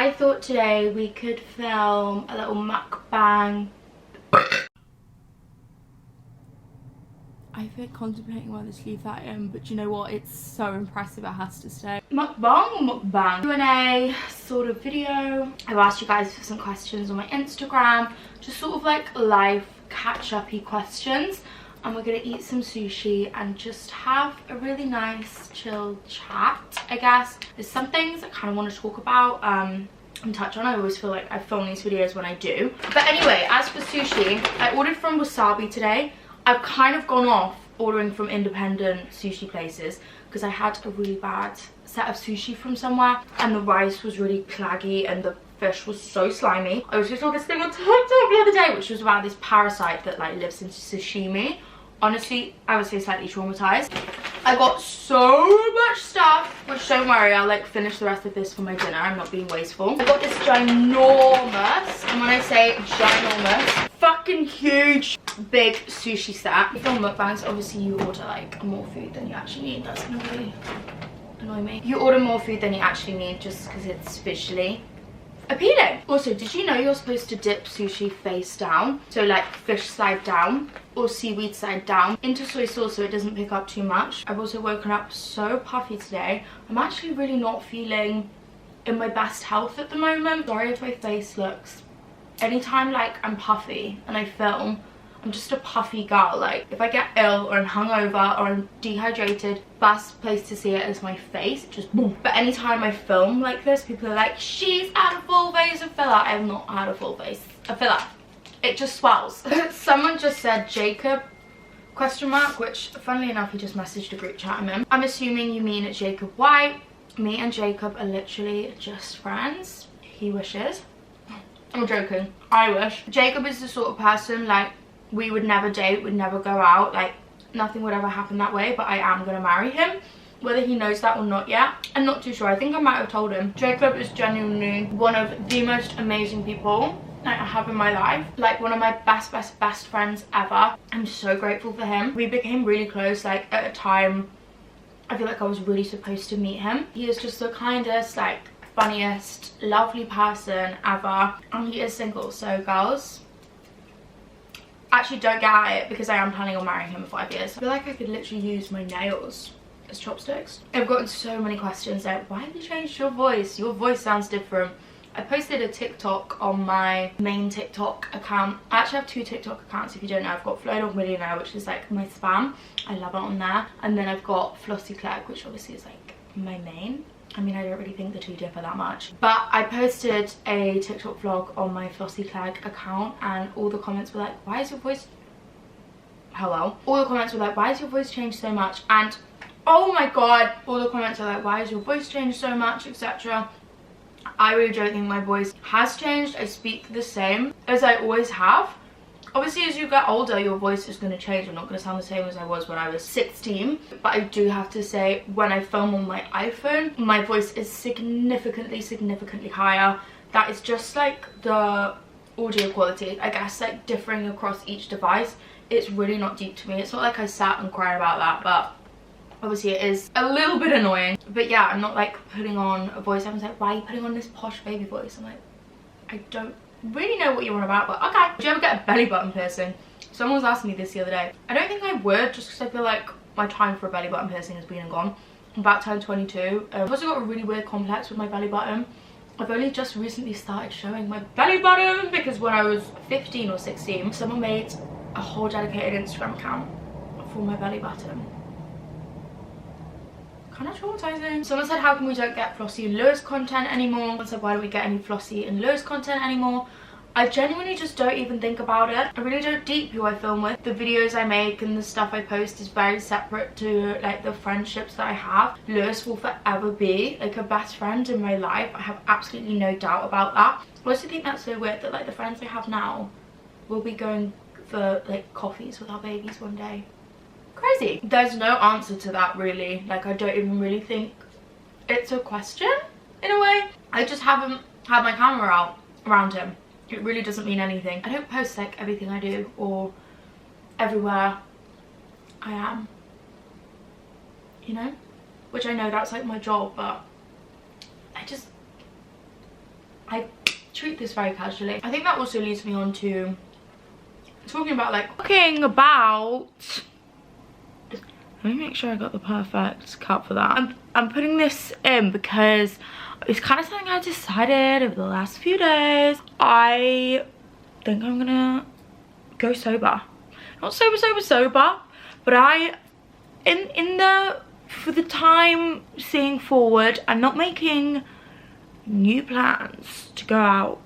I thought today we could film a little mukbang. I've been contemplating whether to leave that in, but you know what? It's so impressive it has to stay. Mukbang or mukbang? Q&A sort of video. I've asked you guys for some questions on my Instagram. Just sort of like life catch-up-y questions. And we're gonna eat some sushi and just have a really nice chill chat, I guess. There's some things I kind of want to talk about and touch on. I always feel like I film these videos when I do. But anyway, as for sushi, I ordered from Wasabi today. I've kind of gone off ordering from independent sushi places because I had a really bad set of sushi from somewhere and the rice was really claggy and the fish was so slimy. I was just saw this thing on TikTok the other day which was about this parasite that like lives in sashimi. Honestly, I would say slightly traumatized. I got so much stuff, which don't worry, I'll like finish the rest of this for my dinner. I'm not being wasteful. I got this ginormous, and when I say ginormous, fucking huge, big sushi set. If you're on mukbangs, obviously you order like more food than you actually need. That's gonna really annoy me. You order more food than you actually need just because it's visually appealing. Also, did you know you're supposed to dip sushi face down, so like fish side down or seaweed side down, into soy sauce so it doesn't pick up too much? I've also woken up so puffy today. I'm actually really not feeling in my best health at the moment. Sorry if my face looks, anytime like I'm puffy and I film, I'm just a puffy girl. Like if I get ill or I'm hungover or I'm dehydrated, best place to see it is my face. Just boom. But anytime I film like this, people are like, she's had a full face of filler. I have not had a full face of filler. It just swells. Someone just said Jacob ? Which funnily enough he just messaged a group chat I'm in. I'm assuming you mean it's Jacob White. Me and Jacob are literally just friends. He wishes. I'm joking. I wish. Jacob is the sort of person like we would never date, would never go out, like nothing would ever happen that way, but I am gonna marry him. Whether he knows that or not yet, I'm not too sure. I think I might have told him. Jacob is genuinely one of the most amazing people that I have in my life, like one of my best friends ever. I'm so grateful for him. We became really close like at a time I feel like I was really supposed to meet him. He is just the kindest, like funniest, lovely person ever, and he is single. So girls, actually don't get at it because I am planning on marrying him in 5 years. I feel like I could literally use my nails as chopsticks. I've gotten so many questions like, why have you changed your voice? Your voice sounds different. I posted a TikTok on my main TikTok account. I actually have 2 TikTok accounts if you don't know. I've got Flowdog Millionaire, which is like my spam. I love it on there. And then I've got flossie.clegg, which obviously is like my main. I mean, I don't really think the two differ that much. But I posted a TikTok vlog on my flossie.clegg account and all the comments were like, why is your voice... Hello? All the comments were like, why has your voice changed so much? And oh my god, all the comments are like, why has your voice changed so much, etc. I really don't think my voice has changed. I speak the same as I always have. Obviously, as you get older, your voice is going to change. I'm not going to sound the same as I was when I was 16. But I do have to say, when I film on my iPhone, my voice is significantly higher. That is just like the audio quality, I guess, like differing across each device. It's really not deep to me. It's not like I sat and cried about that, but obviously it is a little bit annoying. But yeah, I'm not like putting on a voice. Everyone's like, why are you putting on this posh baby voice? I'm like, I don't really know what you're on about, but okay. Did you ever get a belly button piercing? Someone was asking me this the other day. I don't think I would, just because I feel like my time for a belly button piercing has been and gone. I'm about to turn 22. I've also got a really weird complex with my belly button. I've only just recently started showing my belly button because when I was 15 or 16, someone made a whole dedicated Instagram account for my belly button. Kind of traumatizing. Someone said, how come we don't get Flossie and Lewis content anymore? Someone said, why don't we get any Flossie and Lewis content anymore? I genuinely just don't even think about it. I really don't deep who I film with. The videos I make and the stuff I post is very separate to like the friendships that I have. Lewis will forever be like a best friend in my life. I have absolutely no doubt about that. I also think that's so weird that like the friends I have now will be going for like coffees with our babies one day. Crazy. There's no answer to that really. Like I don't even really think it's a question in a way. I just haven't had my camera out around him. It really doesn't mean anything. I don't post like everything I do or everywhere I am, you know, which I know that's like my job, but I I treat this very casually. I think that also leads me on to talking about like let me make sure I got the perfect cut for that. I'm putting this in because it's kind of something I decided over the last few days. I think I'm gonna go sober. Not sober, but for the time seeing forward, I'm not making new plans to go out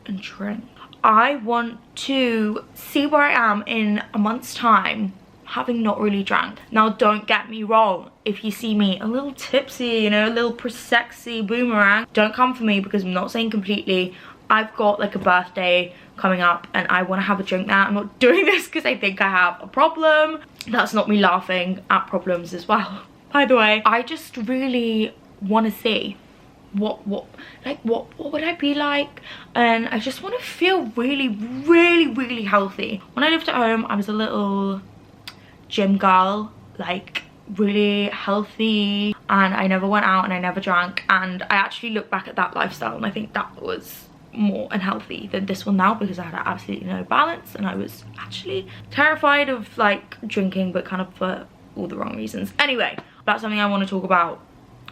and drink. I want to see where I am in a month's time, having not really drank. Now, don't get me wrong. If you see me a little tipsy, you know, a little sexy boomerang, don't come for me, because I'm not saying completely. I've got like a birthday coming up and I want to have a drink now. I'm not doing this because I think I have a problem. That's not me laughing at problems as well, by the way. I just really want to see what would I be like, and I just want to feel really healthy. When I lived at home, I was a little gym girl, like really healthy, and I never went out and I never drank, and I actually look back at that lifestyle and I think that was more unhealthy than this one now, because I had absolutely no balance and I was actually terrified of like drinking, but kind of for all the wrong reasons. Anyway, that's something I want to talk about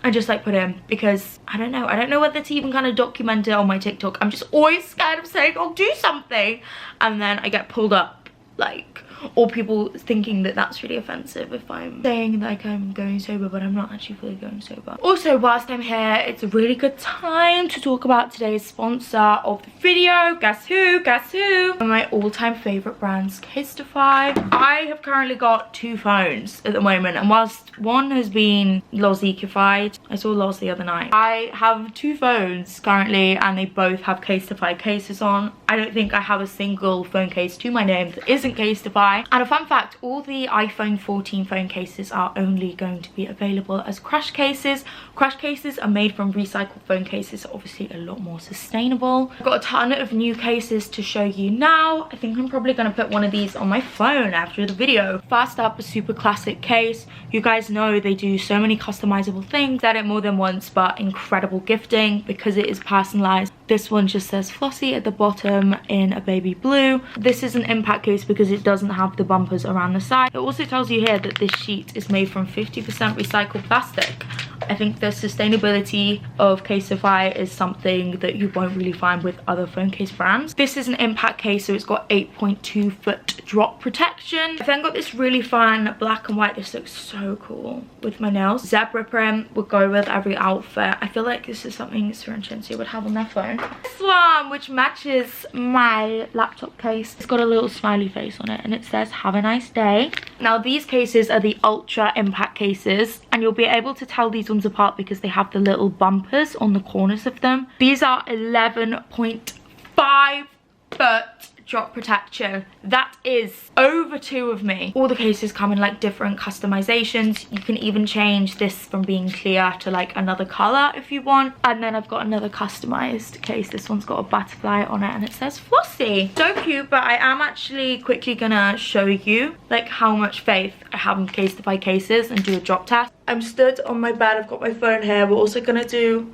and just like put in, because I don't know whether to even kind of document it on my TikTok. I'm just always scared of saying I'll do something and then I get pulled up, like, or people thinking that that's really offensive if I'm saying like I'm going sober, but I'm not actually fully going sober. Also, whilst I'm here, it's a really good time to talk about today's sponsor of the video. Guess who? Guess who? One of my all-time favorite brands, Casetify. I have currently got 2 phones at the moment, and whilst one has been lozikified, I saw Loz the other night, I have 2 phones currently and they both have Casetify cases on. I don't think I have a single phone case to my name that isn't Casetify. And a fun fact, all the iPhone 14 phone cases are only going to be available as crash cases. Crash cases are made from recycled phone cases, so obviously a lot more sustainable. I've got a ton of new cases to show you now. I think I'm probably going to put one of these on my phone after the video. First up, a super classic case. You guys know they do so many customizable things. Said it more than once, but incredible gifting because it is personalized. This one just says Flossie at the bottom in a baby blue. This is an impact case because it doesn't have the bumpers around the side. It also tells you here that this sheet is made from 50% recycled plastic. I think the sustainability of Casetify is something that you won't really find with other phone case brands. This is an impact case, so it's got 8.2 foot drop protection. I've then got this really fun black and white. This looks so cool with my nails. Zebra print would go with every outfit. I feel like this is something Sir would have on their phone. This one, which matches my laptop case, it's got a little smiley face on it and it says have a nice day. Now these cases are the ultra impact cases, and you'll be able to tell these ones apart because they have the little bumpers on the corners of them. These are 11.5 foot drop protection. That is over 2 of me. All the cases come in like different customizations. You can even change this from being clear to like another color if you want. And then I've got another customized case. This one's got a butterfly on it and it says Flossie. So cute, but I am actually quickly gonna show you like how much faith I have in Casetify cases and do a drop test. I'm stood on my bed, I've got my phone here. We're also gonna do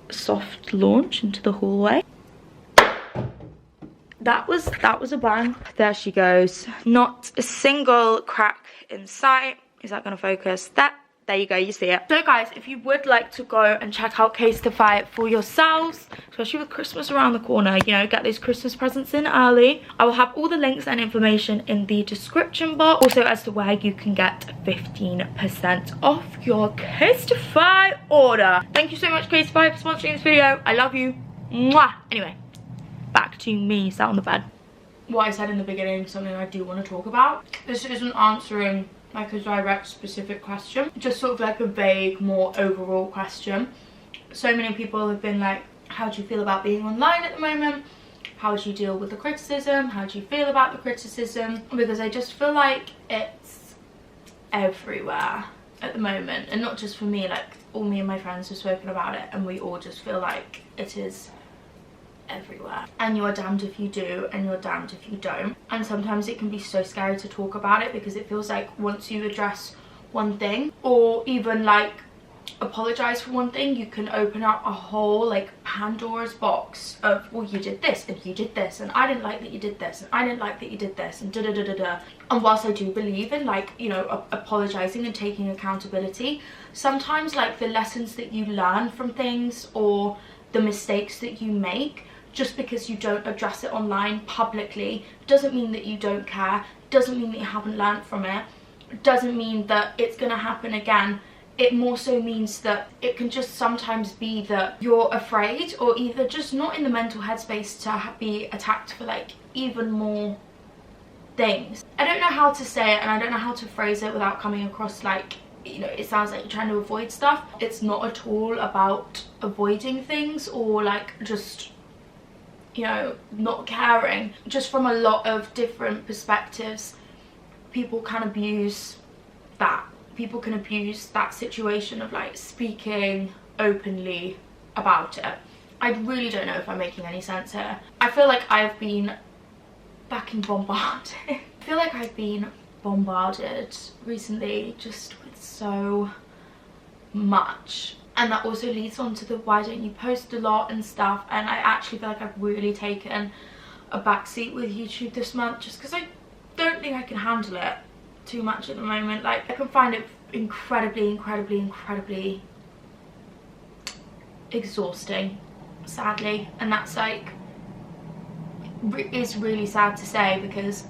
a soft launch into the hallway. That was a bang. There she goes. Not a single crack in sight. Is that gonna focus? There you go, you see it. So guys, if you would like to go and check out Casetify for yourselves, especially with Christmas around the corner, you know, get those Christmas presents in early, I will have all the links and information in the description box, also as to where you can get 15% off your Casetify order. Thank you so much, Casetify, for sponsoring this video. I love you. Mwah. Anyway, back to me sat on the bed. What I said in the beginning, something I do want to talk about. This isn't answering like a direct specific question, just sort of like a vague, more overall question. So many people have been like, how do you feel about being online at the moment? How do you deal with the criticism? How do you feel about the criticism? Because I just feel like it's everywhere at the moment, and not just for me, like all me and my friends have spoken about it and we all just feel like it is everywhere, and you're damned if you do and you're damned if you don't. And sometimes it can be so scary to talk about it because it feels like once you address one thing, or even like apologize for one thing, you can open up a whole like Pandora's box of, well, you did this and you did this and I didn't like that you did this and I didn't like that you did this and da da da da da. And whilst I do believe in like, you know, apologizing and taking accountability, sometimes like the lessons that you learn from things or the mistakes that you make, just because you don't address it online publicly doesn't mean that you don't care, doesn't mean that you haven't learned from it, doesn't mean that it's gonna happen again. It more so means that it can just sometimes be that you're afraid or either just not in the mental headspace to be attacked for like even more things. I don't know how to say it and I don't know how to phrase it without coming across like, you know, it sounds like you're trying to avoid stuff. It's not at all about avoiding things or like just, you know, not caring. Just from a lot of different perspectives, people can abuse that. People can abuse that situation of like speaking openly about it. I really don't know if I'm making any sense here. I feel like I've been fucking bombarded. I feel like I've been bombarded recently just with so much. And that also leads on to the why don't you post a lot and stuff. And I actually feel like I've really taken a backseat with YouTube this month just because I don't think I can handle it too much at the moment. Like, I can find it incredibly exhausting, sadly, and that's like is really sad to say because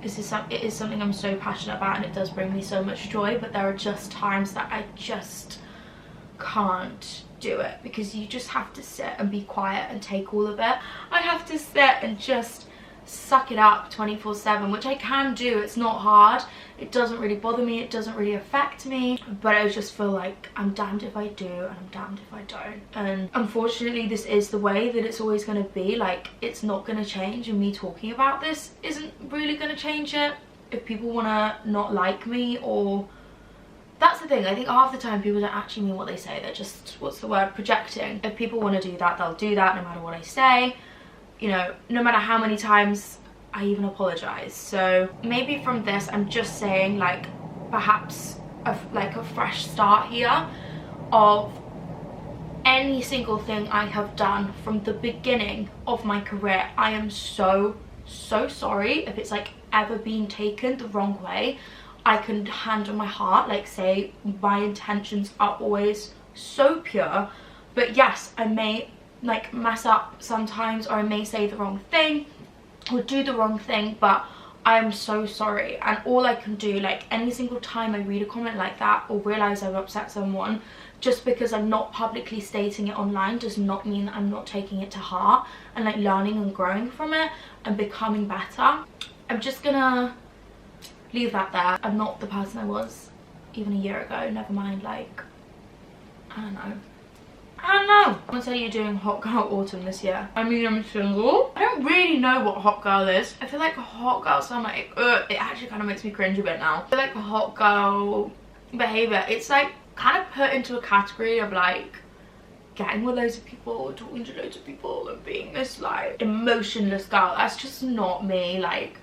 it is something I'm so passionate about and it does bring me so much joy, but there are just times that I just can't do it because you just have to sit and be quiet and take all of it. I have to sit and just suck it up 24/7, which I can do. It's not hard, it doesn't really bother me, it doesn't really affect me, but I just feel like I'm damned if I do and I'm damned if I don't. And unfortunately this is the way that it's always going to be. Like, it's not going to change, and me talking about this isn't really going to change it. If people want to not like me, or that's the thing, I think half the time people don't actually mean what they say, they're just, what's the word, projecting. If people want to do that, they'll do that no matter what I say, you know, no matter how many times I even apologize. So maybe from this I'm just saying like perhaps like a fresh start here of any single thing I have done from the beginning of my career. I am so sorry if it's like ever been taken the wrong way. I can hand on my heart like say my intentions are always so pure, but yes, I may like mess up sometimes, or I may say the wrong thing or do the wrong thing, but I am so sorry. And all I can do, like any single time I read a comment like that or realize I've upset someone, just because I'm not publicly stating it online does not mean that I'm not taking it to heart and like learning and growing from it and becoming better. I'm just gonna leave that there. I'm not the person I was even a year ago, never mind like, I don't know. I'm gonna tell you doing Hot Girl Autumn this year. I mean, I'm single. I don't really know what Hot Girl is. I feel like a Hot Girl Summer, it actually kind of makes me cringe a bit now. I feel like a Hot Girl behaviour, it's like kind of put into a category of like getting with loads of people, talking to loads of people and being this like emotionless girl. That's just not me. Like,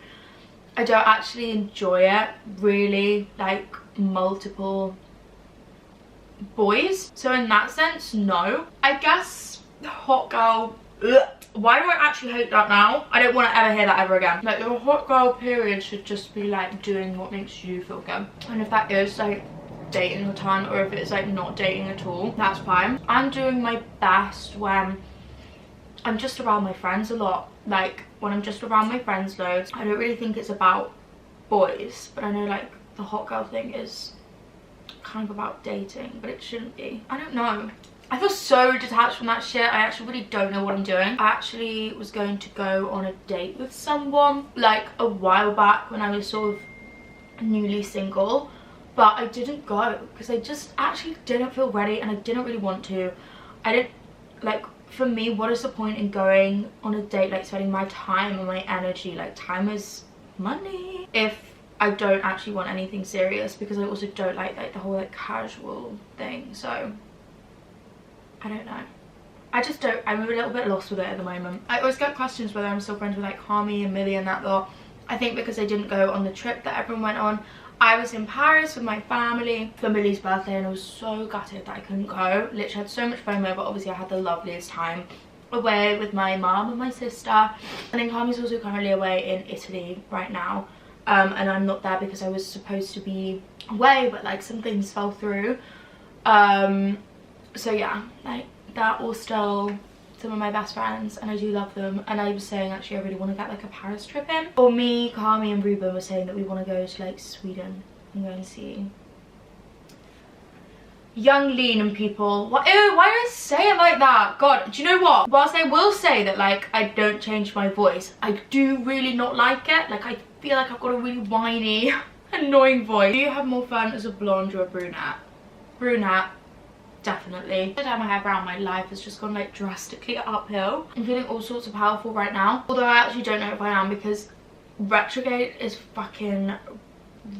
I don't actually enjoy it really, like multiple boys, so in that sense no. I guess hot girl, ugh. Why do I actually hate that now? I don't want to ever hear that ever again. Like, the hot girl period should just be like doing what makes you feel good, and if that is like dating a ton, or if it's like not dating at all, that's fine. I'm doing my best when I'm just around my friends a lot. Like, when I'm just around my friends loads, I don't really think it's about boys, but I know like the hot girl thing is kind of about dating, but it shouldn't be. I don't know, I feel so detached from that shit. I actually really don't know what I'm doing. I actually was going to go on a date with someone like a while back when I was sort of newly single, but I didn't go because I just actually didn't feel ready and I didn't really want to. I didn't like, for me, what is the point in going on a date, like spending my time and my energy, like time is money, if I don't actually want anything serious, because I also don't like the whole like casual thing. So I don't know, I just don't, I'm a little bit lost with it at the moment. I always get questions whether I'm still friends with like Harmy and Millie and that lot. I think because I didn't go on the trip that everyone went on, I was in Paris with my family for Millie's birthday, and I was so gutted that I couldn't go. Literally had so much FOMO, but obviously I had the loveliest time away with my mum and my sister. And then Carmi's also currently away in Italy right now, and I'm not there because I was supposed to be away, but like some things fell through. So yeah, like they're all still some of my best friends, and I do love them. And I was saying actually I really want to get like a Paris trip in. Or me, Carmi and Ruben were saying that we want to go to like Sweden and go and see young lean and people. What? Ew, why do I say it like that? God, do you know what? Whilst I will say that like I don't change my voice, I do really not like it. Like I feel like I've got a really whiny, annoying voice. Do you have more fun as a blonde or a brunette? Brunette. Definitely. I did have my hair brown, my life has just gone like drastically uphill. I'm feeling all sorts of powerful right now, although I actually don't know if I am, because retrograde is fucking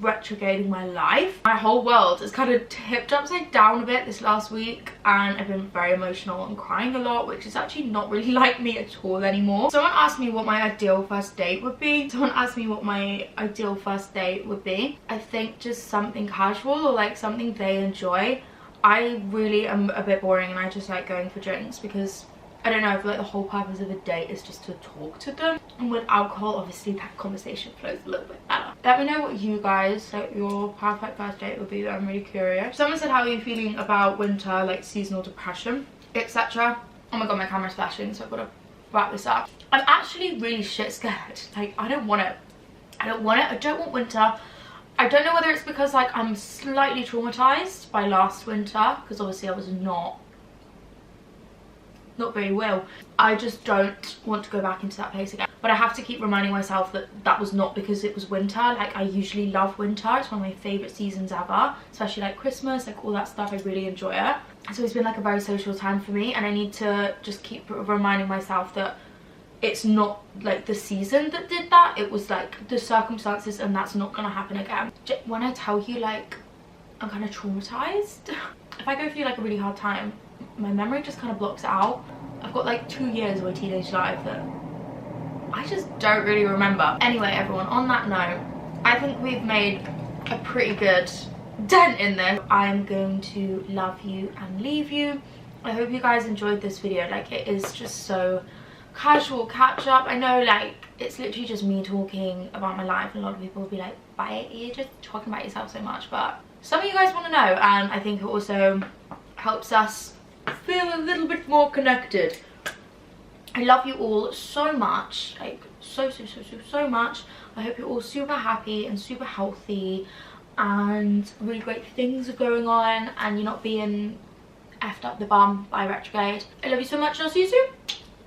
retrograding my life. My whole world has kind of tipped upside down a bit this last week, and I've been very emotional and crying a lot, which is actually not really like me at all anymore. Someone asked me what my ideal first date would be. I think just something casual, or like something they enjoy. I really am a bit boring, and I just like going for drinks because I don't know, I feel like the whole purpose of a date is just to talk to them, and with alcohol obviously that conversation flows a little bit better. Let me know what you guys, like your perfect first date would be. I'm really curious. Someone said, how are you feeling about winter, like seasonal depression, etc. Oh my god, my camera's flashing, so I've got to wrap this up. I'm actually really shit scared. Like I don't want it. I don't want winter. I don't know whether it's because like I'm slightly traumatized by last winter, because obviously I was not very well. I just don't want to go back into that place again. But I have to keep reminding myself that that was not because it was winter. Like I usually love winter. It's one of my favorite seasons ever, especially like Christmas, like all that stuff. I really enjoy it. So it's been like a very social time for me, and I need to just keep reminding myself that it's not like the season that did that, it was like the circumstances, and that's not gonna happen again. When I tell you like I'm kind of traumatized, if I go through like a really hard time, my memory just kind of blocks it out. I've got like 2 years of my teenage life that I just don't really remember. Anyway everyone, on that note, I think we've made a pretty good dent in this. I'm going to love you and leave you. I hope you guys enjoyed this video. Like it is just so casual catch up. I know like it's literally just me talking about my life, and a lot of people will be like, why are you just talking about yourself so much? But some of you guys want to know, and I think it also helps us feel a little bit more connected. I love you all so much, like so much. I hope you're all super happy and super healthy, and really great things are going on, and you're not being effed up the bum by retrograde. I love you so much, and I'll see you soon.